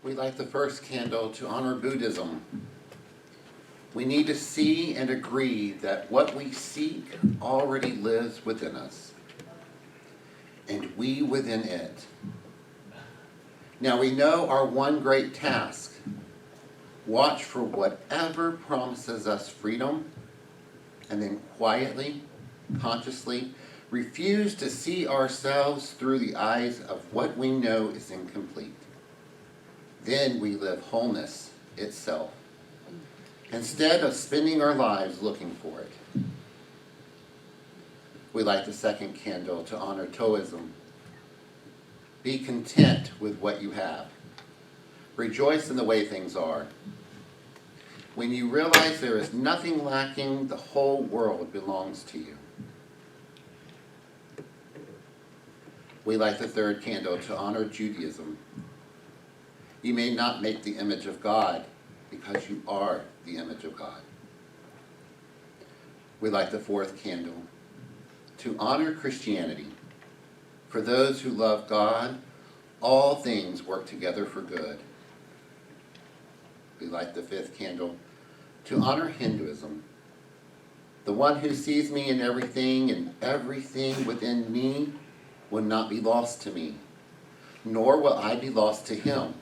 We light the first candle to honor Buddhism. We need to see and agree that what we seek already lives within us, and we within it. Now we know our one great task. Watch for whatever promises us freedom, and then quietly, consciously, refuse to see ourselves through the eyes of what we know is incomplete. Then we live wholeness itself, instead of spending our lives looking for it. We light the second candle to honor Taoism. Be content with what you have. Rejoice in the way things are. When you realize there is nothing lacking, the whole world belongs to you. We light the third candle to honor Judaism. You may not make the image of God because you are the image of God. We light the fourth candle to honor Christianity. For those who love God, all things work together for good. We light the fifth candle to honor Hinduism. The one who sees me in everything and everything within me will not be lost to me, nor will I be lost to him.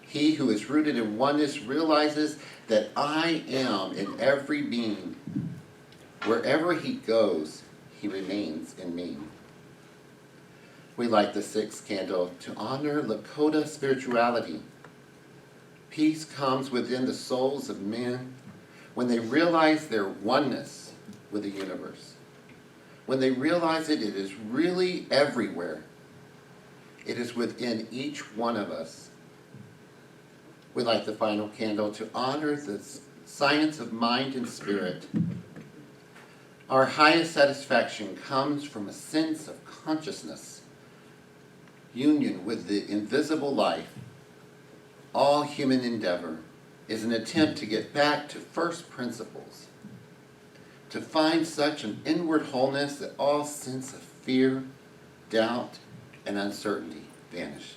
He who is rooted in oneness realizes that I am in every being. Wherever he goes, he remains in me. We light the sixth candle to honor Lakota spirituality. Peace comes within the souls of men when they realize their oneness with the universe. When they realize it is really everywhere. It is within each one of us. We light the final candle to honor the science of mind and spirit. Our highest satisfaction comes from a sense of consciousness, union with the invisible life. All human endeavor is an attempt to get back to first principles, to find such an inward wholeness that all sense of fear, doubt, and uncertainty vanishes.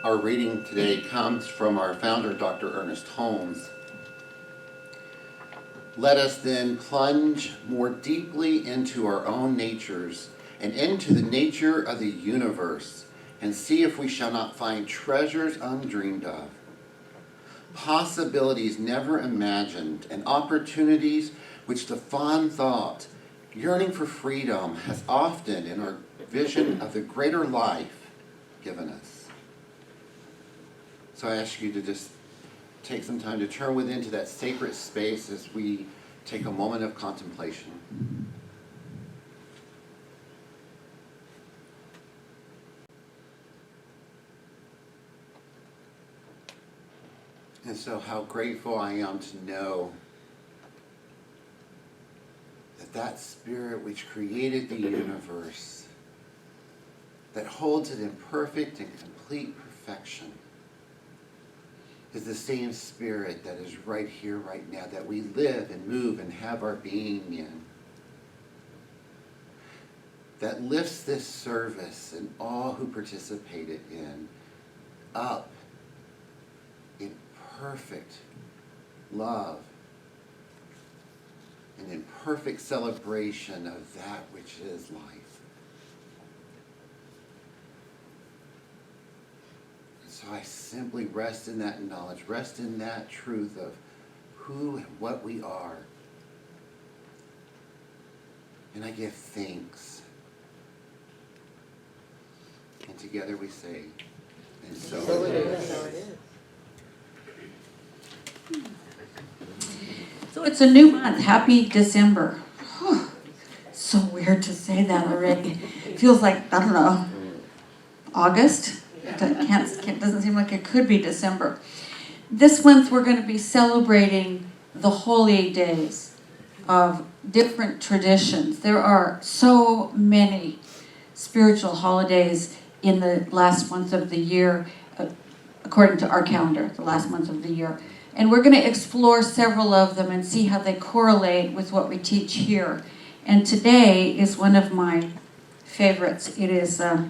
Our reading today comes from our founder, Dr. Ernest Holmes. Let us then plunge more deeply into our own natures and into the nature of the universe and see if we shall not find treasures undreamed of, possibilities never imagined, and opportunities which the fond thought, yearning for freedom, has often in our vision of the greater life given us. So I ask you to just take some time to turn within to that sacred space as we take a moment of contemplation. And so how grateful I am to know that that spirit which created the universe, that holds it in perfect and complete perfection, is the same spirit that is right here, right now, that we live and move and have our being in. That lifts this service and all who participated in up in perfect love and in perfect celebration of that which is life. So I simply rest in that knowledge, rest in that truth of who and what we are. And I give thanks. And together we say, and so it is. So it's a new month. Happy December. Whew. So weird to say that already. It feels like, I don't know, August? It doesn't seem like it could be December. This month we're going to be celebrating the holy days of different traditions. There are so many spiritual holidays in the last month of the year. according to our calendar, the last month of the year. And we're going to explore several of them and see how they correlate with what we teach here. And today is one of my favorites. It is the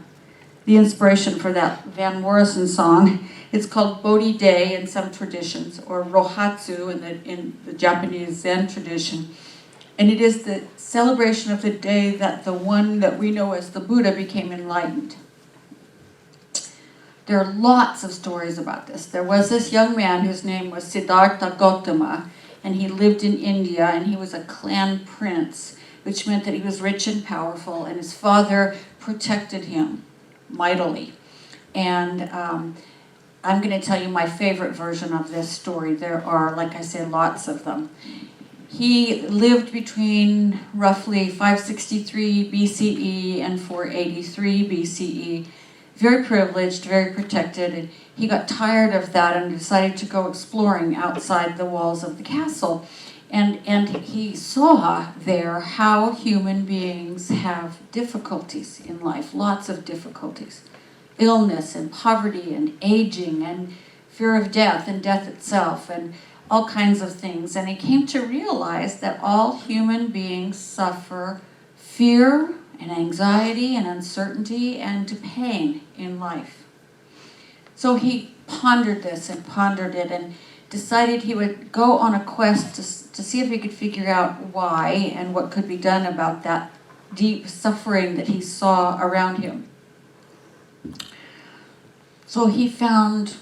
inspiration for that Van Morrison song. It's called Bodhi Day in some traditions, or Rohatsu in the Japanese Zen tradition. And it is the celebration of the day that the one that we know as the Buddha became enlightened. There are lots of stories about this. There was this young man whose name was Siddhartha Gautama, and he lived in India, and he was a clan prince, which meant that he was rich and powerful, and his father protected him mightily. And I'm going to tell you my favorite version of this story. There are, like I said, lots of them. He lived between roughly 563 BCE and 483 BCE. Very privileged, very protected, and he got tired of that and decided to go exploring outside the walls of the castle. And he saw there how human beings have difficulties in life, lots of difficulties. Illness and poverty and aging and fear of death and death itself and all kinds of things. And he came to realize that all human beings suffer fear and anxiety and uncertainty and pain in life. So he pondered this and pondered it and decided he would go on a quest to see if he could figure out why and what could be done about that deep suffering that he saw around him. So he found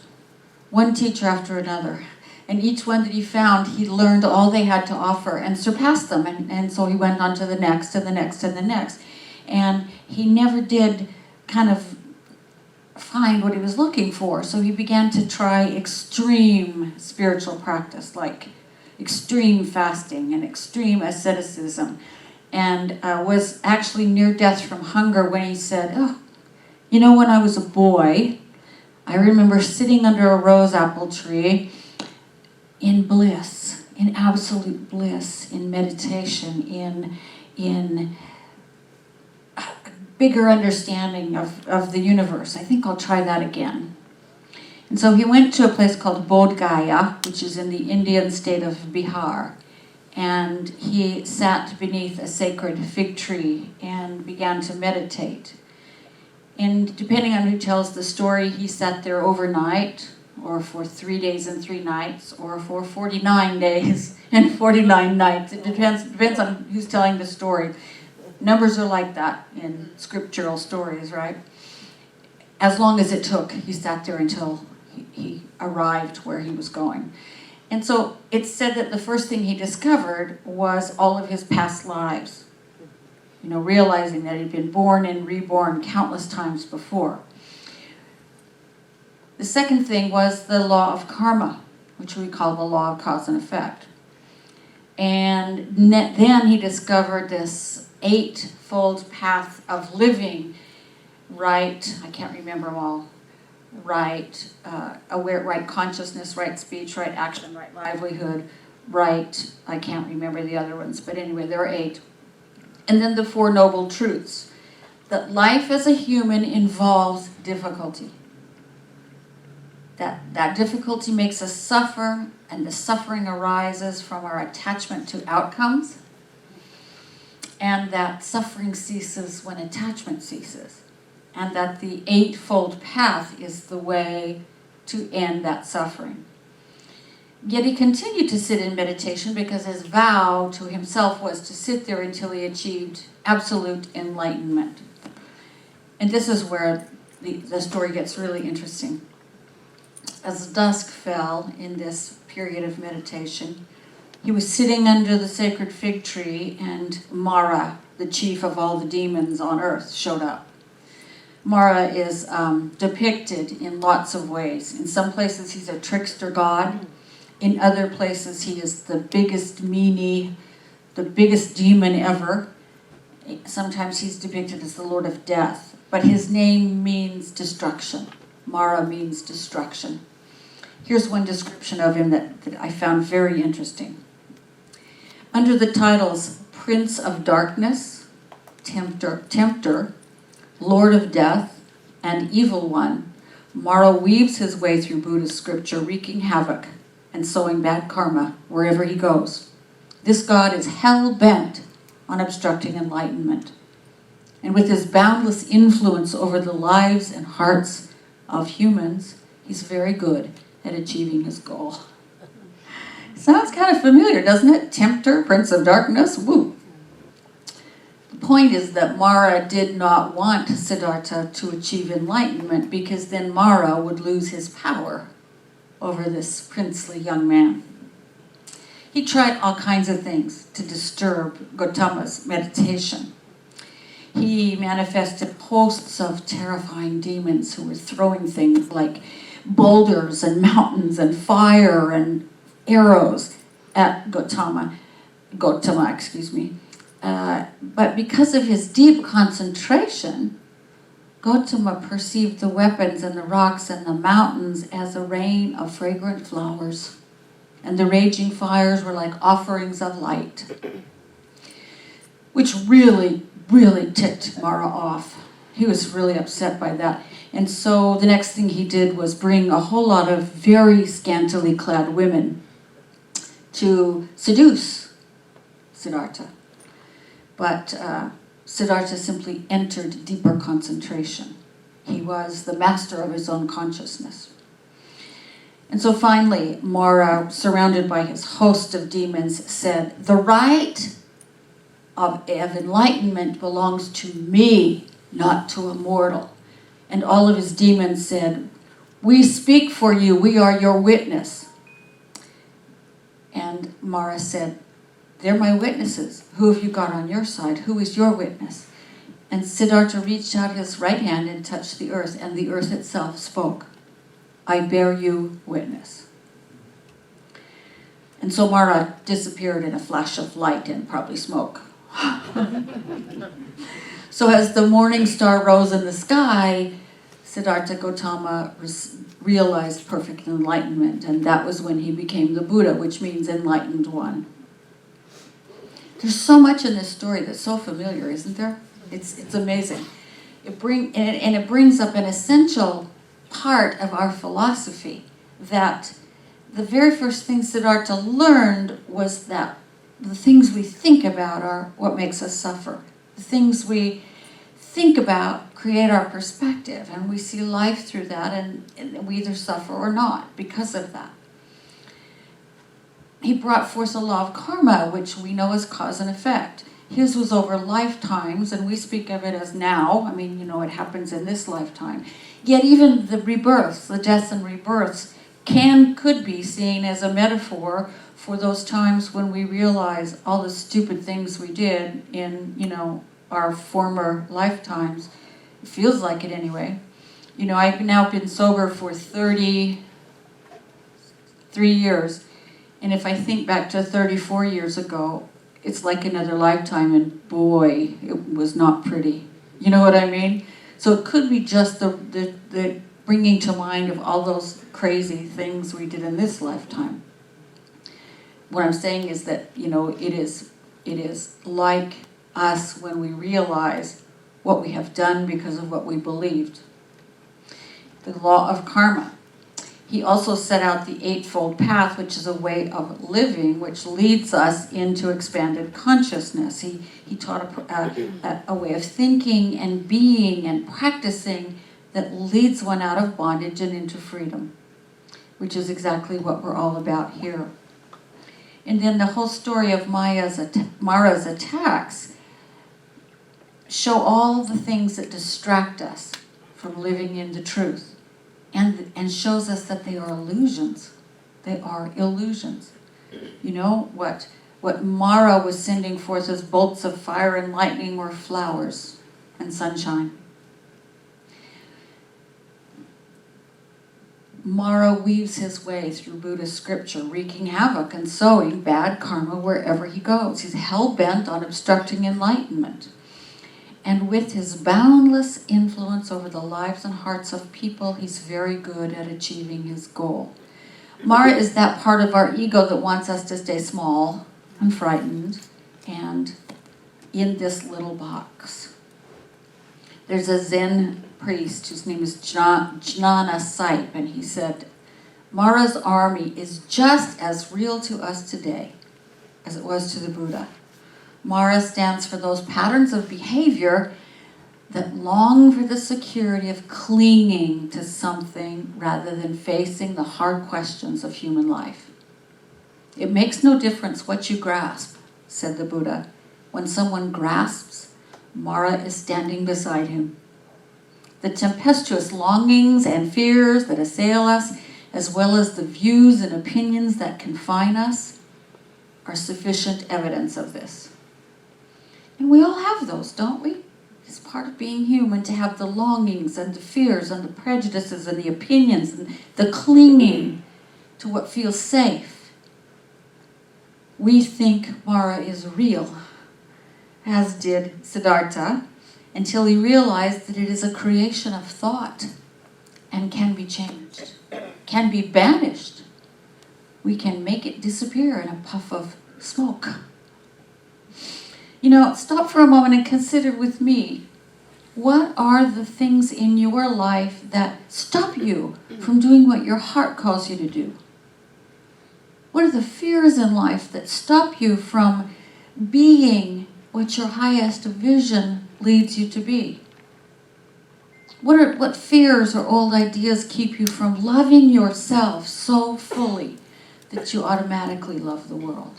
one teacher after another. And each one that he found, he learned all they had to offer and surpassed them. And so he went on to the next and the next and the next. And he never did kind of find what he was looking for. So he began to try extreme spiritual practice, like extreme fasting and extreme asceticism. And was actually near death from hunger when he said, when I was a boy, I remember sitting under a rose apple tree in bliss, in absolute bliss, in meditation, in a bigger understanding of the universe. I think I'll try that again. And so he went to a place called Bodh Gaya, which is in the Indian state of Bihar. And he sat beneath a sacred fig tree and began to meditate. And depending on who tells the story, he sat there overnight, or for 3 days and 3 nights, or for 49 days and 49 nights. It depends on who's telling the story. Numbers are like that in scriptural stories, right? As long as it took, he sat there until he arrived where he was going. And so it's said that the first thing he discovered was all of his past lives. Realizing that he'd been born and reborn countless times before. The second thing was the law of karma, which we call the law of cause and effect. And then he discovered this 8-fold path of living, right, I can't remember them all, right aware, right consciousness, right speech, right action, right livelihood, right, I can't remember the other ones, but anyway, there are 8. And then the 4 noble truths, that life as a human involves difficulty. That difficulty makes us suffer, and the suffering arises from our attachment to outcomes, and that suffering ceases when attachment ceases, and that the 8-fold path is the way to end that suffering. Yet he continued to sit in meditation because his vow to himself was to sit there until he achieved absolute enlightenment. And this is where the story gets really interesting. As dusk fell in this period of meditation, he was sitting under the sacred fig tree, and Mara, the chief of all the demons on earth, showed up. Mara is depicted in lots of ways. In some places he's a trickster god. In other places he is the biggest meanie, the biggest demon ever. Sometimes he's depicted as the Lord of Death. But his name means destruction. Mara means destruction. Here's one description of him that I found very interesting. Under the titles Prince of Darkness, Tempter, Lord of Death, and Evil One, Mara weaves his way through Buddhist scripture, wreaking havoc and sowing bad karma wherever he goes. This god is hell-bent on obstructing enlightenment. And with his boundless influence over the lives and hearts of humans, he's very good at achieving his goal. Sounds kind of familiar, doesn't it? Tempter, Prince of Darkness, woo. The point is that Mara did not want Siddhartha to achieve enlightenment, because then Mara would lose his power over this princely young man. He tried all kinds of things to disturb Gautama's meditation. He manifested hosts of terrifying demons who were throwing things like boulders and mountains and fire and arrows at Gautama, but because of his deep concentration, Gautama perceived the weapons and the rocks and the mountains as a rain of fragrant flowers, and the raging fires were like offerings of light, which really ticked Mara off. He was really upset by that. And so the next thing he did was bring a whole lot of very scantily clad women to seduce Siddhartha. But Siddhartha simply entered deeper concentration. He was the master of his own consciousness. And so finally, Mara, surrounded by his host of demons, said, "The right of enlightenment belongs to me, not to a mortal." And all of his demons said, "We speak for you, we are your witness." And Mara said, "They're my witnesses. Who have you got on your side? Who is your witness?" And Siddhartha reached out his right hand and touched the earth, and the earth itself spoke, "I bear you witness." And so Mara disappeared in a flash of light and probably smoke. So as the morning star rose in the sky, Siddhartha Gautama realized perfect enlightenment, and that was when he became the Buddha, which means enlightened one. There's so much in this story that's so familiar, isn't there? It's amazing. It brings up an essential part of our philosophy, that the very first thing Siddhartha learned was that the things we think about are what makes us suffer. The things we think about create our perspective, and we see life through that, and we either suffer or not because of that. He brought forth a law of karma, which we know as cause and effect. His was over lifetimes, and we speak of it as now. I mean, it happens in this lifetime. Yet even the rebirths, the deaths and rebirths, could be seen as a metaphor for those times when we realize all the stupid things we did in, our former lifetimes. It feels like it anyway. I've now been sober for 33 years. And if I think back to 34 years ago, it's like another lifetime, and boy, it was not pretty. You know what I mean? So it could be just the bringing to mind of all those crazy things we did in this lifetime. What I'm saying is that, it is like us when we realize what we have done because of what we believed. The law of karma. He also set out the Eightfold Path, which is a way of living, which leads us into expanded consciousness. He taught a way of thinking and being and practicing that leads one out of bondage and into freedom, which is exactly what we're all about here. And then the whole story of Mara's attacks show all the things that distract us from living in the truth, and shows us that they are illusions. They are illusions. What Mara was sending forth as bolts of fire and lightning were flowers and sunshine. Mara weaves his way through Buddhist scripture, wreaking havoc and sowing bad karma wherever he goes. He's hell-bent on obstructing enlightenment. And with his boundless influence over the lives and hearts of people, he's very good at achieving his goal. Mara is that part of our ego that wants us to stay small and frightened and in this little box. There's a Zen priest whose name is Jnana Saipa, and he said, Mara's army is just as real to us today as it was to the Buddha. Mara stands for those patterns of behavior that long for the security of clinging to something rather than facing the hard questions of human life. It makes no difference what you grasp, said the Buddha. When someone grasps, Mara is standing beside him. The tempestuous longings and fears that assail us, as well as the views and opinions that confine us, are sufficient evidence of this. And we all have those, don't we? It's part of being human to have the longings and the fears and the prejudices and the opinions and the clinging to what feels safe. We think Mara is real, as did Siddhartha, until he realized that it is a creation of thought and can be changed, can be banished. We can make it disappear in a puff of smoke. Stop for a moment and consider with me, what are the things in your life that stop you from doing what your heart calls you to do? What are the fears in life that stop you from being what your highest vision leads you to be? What fears or old ideas keep you from loving yourself so fully that you automatically love the world?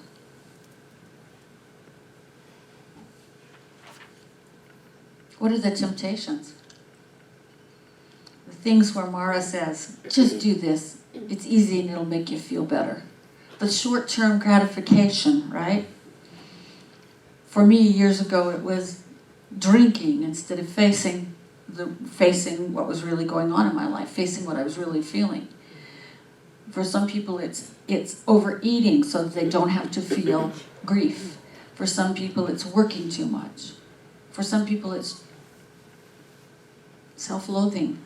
What are the temptations? The things where Mara says, just do this. It's easy and it'll make you feel better. The short-term gratification, right? For me, years ago, it was drinking instead of facing what was really going on in my life, facing what I was really feeling. For some people, it's overeating so that they don't have to feel grief. For some people, it's working too much. For some people, it's self-loathing,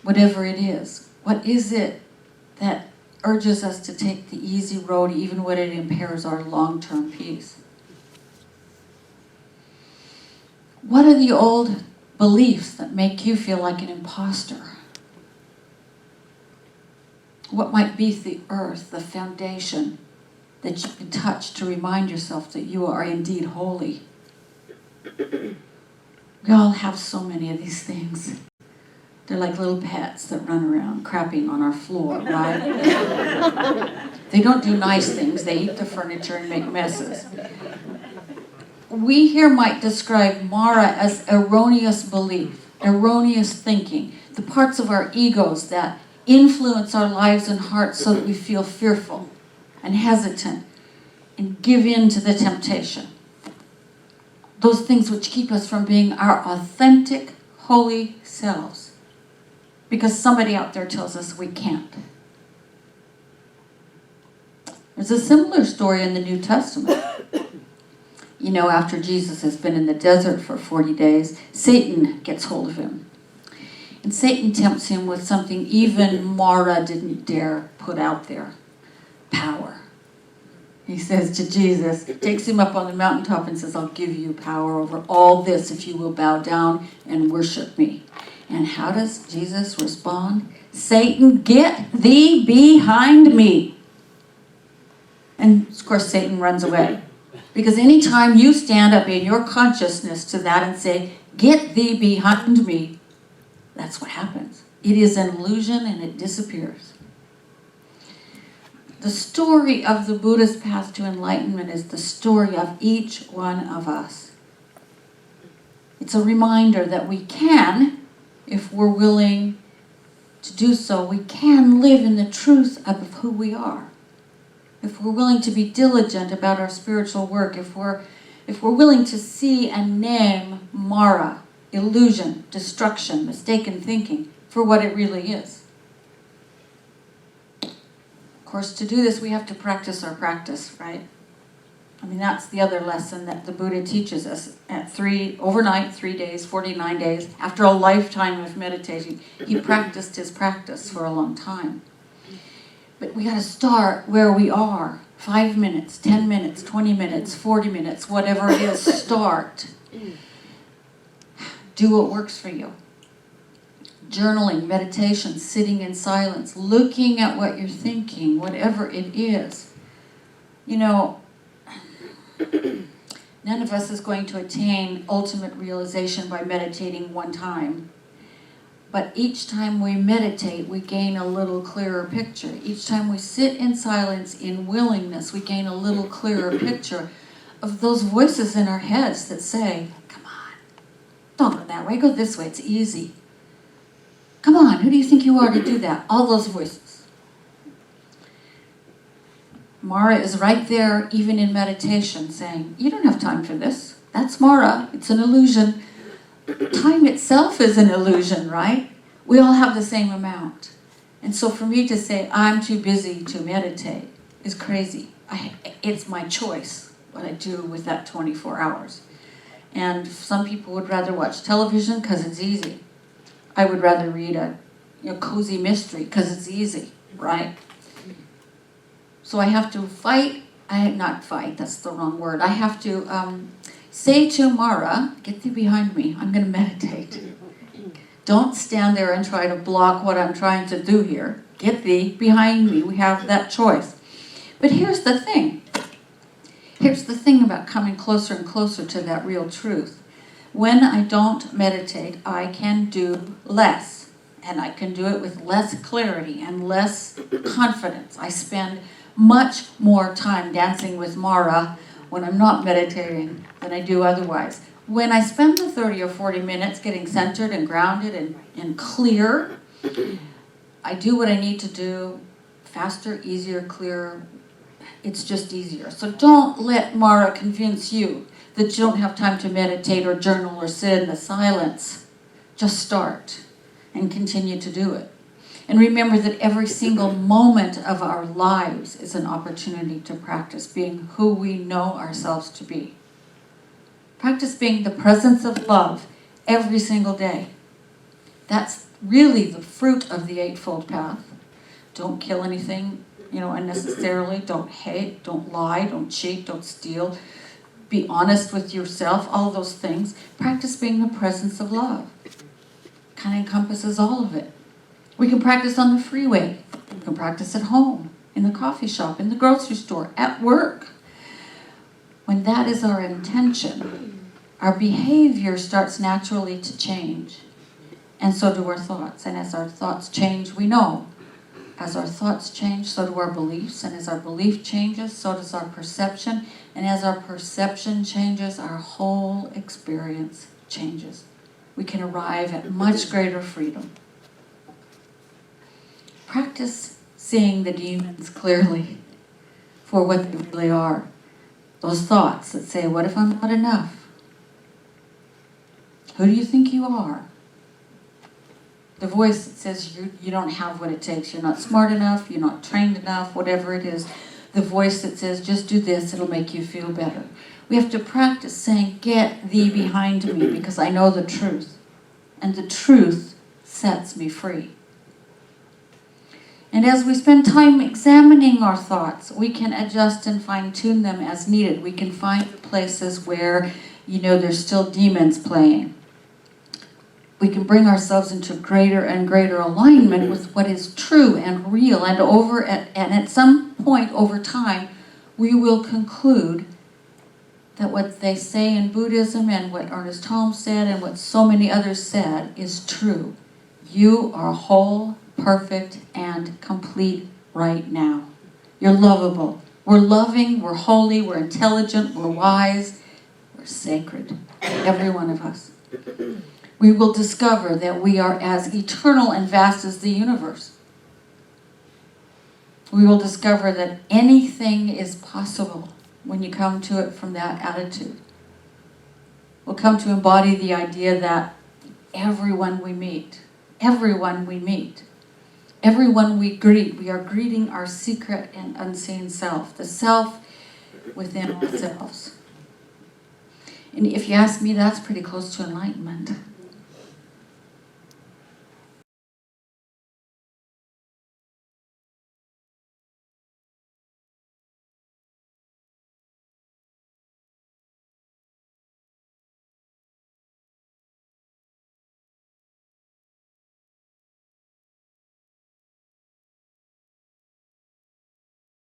whatever it is. What is it that urges us to take the easy road even when it impairs our long-term peace? What are the old beliefs that make you feel like an imposter? What might be the earth, the foundation that you can touch to remind yourself that you are indeed holy? We all have so many of these things. They're like little pets that run around crapping on our floor, right? They don't do nice things. They eat the furniture and make messes. We here might describe Mara as erroneous belief, erroneous thinking, the parts of our egos that influence our lives and hearts so that we feel fearful and hesitant and give in to the temptation. Those things which keep us from being our authentic, holy selves. Because somebody out there tells us we can't. There's a similar story in the New Testament. After Jesus has been in the desert for 40 days, Satan gets hold of him. And Satan tempts him with something even Mara didn't dare put out there. Power. He says to Jesus, takes him up on the mountaintop and says, I'll give you power over all this if you will bow down and worship me. And how does Jesus respond? Satan, get thee behind me. And of course Satan runs away. Because anytime you stand up in your consciousness to that and say, get thee behind me, that's what happens. It is an illusion and it disappears. The story of the Buddha's path to enlightenment is the story of each one of us. It's a reminder that we can, if we're willing to do so, we can live in the truth of who we are. If we're willing to be diligent about our spiritual work, if we're willing to see and name Mara, illusion, destruction, mistaken thinking, for what it really is. Of course, to do this, we have to practice our practice, right? That's the other lesson that the Buddha teaches us at 3 days, 49 days, after a lifetime of meditating. He practiced his practice for a long time. But we got to start where we are. 5 minutes, 10 minutes, 20 minutes, 40 minutes, whatever it is, start. Do what works for you. journaling, meditation, sitting in silence, looking at what you're thinking, whatever it is. You know, none of us is going to attain ultimate realization by meditating one time. But each time we meditate, we gain a little clearer picture. Each time we sit in silence, in willingness, we gain a little clearer picture of those voices in our heads that say, come on, don't go that way, go this way, it's easy. Come on, who do you think you are to do that? All those voices. Mara is right there, even in meditation, saying, you don't have time for this. That's Mara, it's an illusion. Time itself is an illusion, right? We all have the same amount. And so for me to say, I'm too busy to meditate is crazy. It's my choice, what I do with that 24 hours. And some people would rather watch television because it's easy. I would rather read a cozy mystery because it's easy, right? So I have to not fight, that's the wrong word. I have to say to Mara, get thee behind me, I'm going to meditate. Don't stand there and try to block what I'm trying to do here. Get thee behind me, we have that choice. But here's the thing. Here's the thing about coming closer and closer to that real truth. When I don't meditate, I can do less. And I can do it with less clarity and less confidence. I spend much more time dancing with Mara when I'm not meditating than I do otherwise. When I spend the 30 or 40 minutes getting centered and grounded and clear, I do what I need to do faster, easier, clearer. It's just easier. So don't let Mara convince you that you don't have time to meditate or journal or sit in the silence. Just start and continue to do it. And remember that every single moment of our lives is an opportunity to practice being who we know ourselves to be. Practice being the presence of love every single day. That's really the fruit of the Eightfold Path. Don't kill anything, unnecessarily. Don't hate, don't lie, don't cheat, don't steal. Be honest with yourself, all those things. Practice being the presence of love. Kind of encompasses all of it. We can practice on the freeway. We can practice at home, in the coffee shop, in the grocery store, at work. When that is our intention, our behavior starts naturally to change. And so do our thoughts. And as our thoughts change, we know. As our thoughts change, so do our beliefs. And as our belief changes, so does our perception. And as our perception changes, our whole experience changes. We can arrive at much greater freedom. Practice seeing the demons clearly for what they really are. Those thoughts that say, what if I'm not enough? Who do you think you are? The voice that says you don't have what it takes. You're not smart enough. You're not trained enough. Whatever it is. The voice that says, just do this. It'll make you feel better. We have to practice saying, get thee behind me, because I know the truth. And the truth sets me free. And as we spend time examining our thoughts, we can adjust and fine-tune them as needed. We can find places where, there's still demons playing. We can bring ourselves into greater and greater alignment with what is true and real. And at some point over time, we will conclude that what they say in Buddhism and what Ernest Holmes said and what so many others said is true. You are whole, perfect, and complete right now. You're lovable. We're loving, we're holy, we're intelligent, we're wise, we're sacred. Every one of us. We will discover that we are as eternal and vast as the universe. We will discover that anything is possible when you come to it from that attitude. We'll come to embody the idea that everyone we meet, everyone we greet, we are greeting our secret and unseen self, the self within ourselves. And if you ask me, that's pretty close to enlightenment.